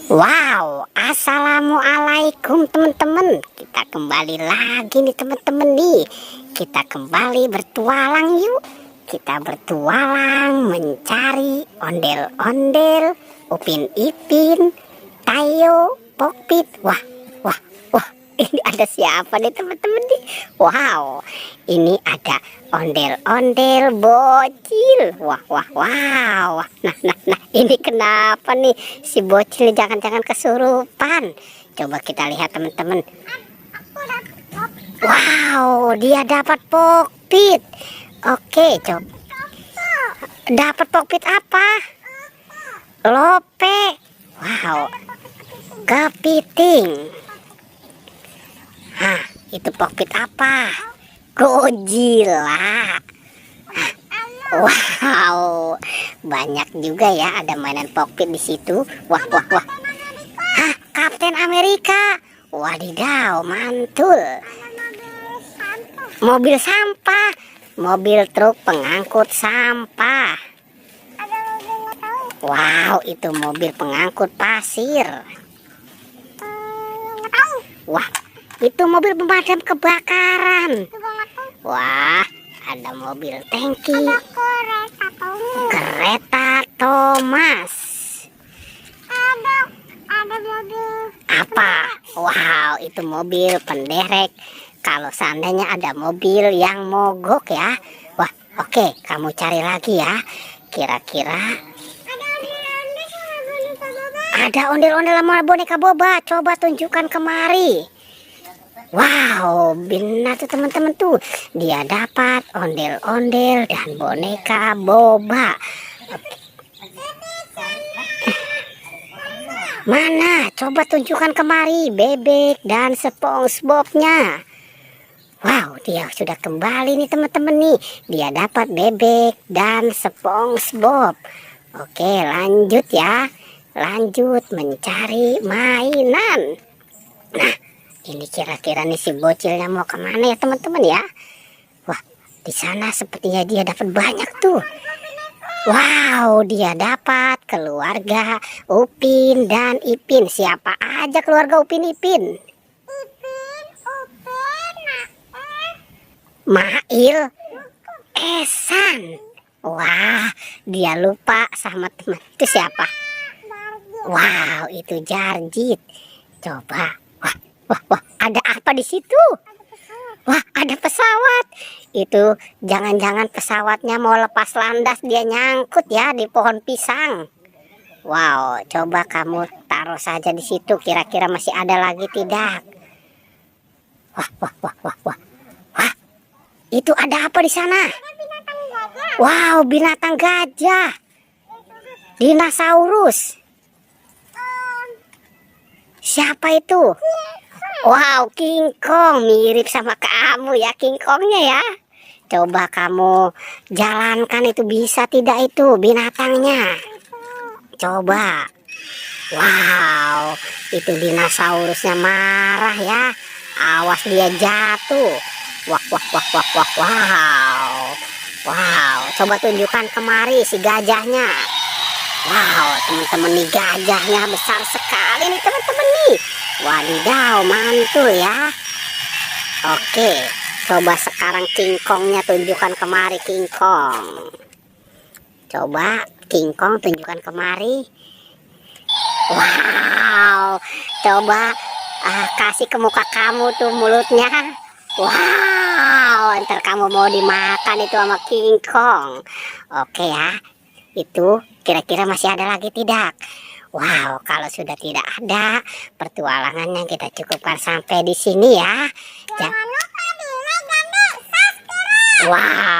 Wow, assalamualaikum teman-teman. Kita kembali lagi nih teman-teman nih. Kita kembali bertualang yuk. Kita bertualang mencari ondel-ondel, Upin Ipin, Tayo, Pokpit. Wah, wah, wah. Ini ada siapa nih teman-teman nih? Wow, ini ada ondel-ondel bocil. Wah, wah, wow. Nah, ini kenapa nih si bocil jangan-jangan kesurupan? Coba kita lihat teman-teman. Wow, dia dapat Pokpit. Oke, coba. Dapat Pokpit apa? Lope. Wow, kepiting. Hah, itu Pokpit apa? Godzilla. Wow, banyak juga ya ada mainan Pokpit di situ. Wah, wah, wah. Hah, Kapten Amerika. Wadidaw, mantul. Mobil sampah, mobil truk pengangkut sampah. Wow, itu mobil pengangkut pasir. Wah, itu mobil pemadam kebakaran. Wah, ada mobil tangki. Kereta Thomas. Ada mobil Apa? Wow, itu mobil penderek. Kalau seandainya ada mobil yang mogok ya. Wah, oke, kamu cari lagi ya. Kira-kira ada ondel-ondel sama boneka boba. Coba tunjukkan kemari. Wow, benar tuh teman-teman tuh. Dia dapat ondel-ondel dan boneka boba. Oke. Mana? Coba tunjukkan kemari bebek dan SpongeBob-nya. Wow, dia sudah kembali nih teman-teman nih. Dia dapat bebek dan SpongeBob. Oke, lanjut ya. Lanjut mencari mainan. Nah, ini kira-kira nih si bocilnya mau kemana ya teman-teman ya? Wah, di sana sepertinya dia dapat banyak tuh. Wow, dia dapat keluarga Upin dan Ipin. Siapa aja keluarga Upin Ipin? Mail, Esan. Wah, dia lupa sama teman. Itu siapa? Wow, itu Jarjit. Coba. Wah, ada apa di situ? Wah, ada pesawat. Itu jangan-jangan pesawatnya mau lepas landas, dia nyangkut ya di pohon pisang. Wow, coba kamu taruh saja di situ. Kira-kira masih ada lagi tidak? Wah. Itu ada apa di sana? Wow, binatang gajah. Dinosaurus. Siapa itu? Wow, King Kong. Mirip sama kamu ya King Kongnya ya. Coba kamu jalankan itu, bisa tidak itu binatangnya? Coba. Wow, itu dinosaurusnya marah ya. Awas dia jatuh. Wah. Wow, coba tunjukkan kemari si gajahnya. Wow, teman-teman nih gajahnya besar sekali nih teman-teman nih. Wadidaw, mantul ya. Oke, coba sekarang King Kongnya tunjukkan kemari King Kong. Coba King Kong tunjukkan kemari. Wow, coba kasih ke muka kamu tuh mulutnya. Wow, ntar kamu mau dimakan itu sama King Kong. Oke ya, itu kira-kira masih ada lagi tidak? Wow, kalau sudah tidak ada, pertualangannya kita cukupkan sampai di sini ya. Jangan lupa di like dan subscribe. Wow.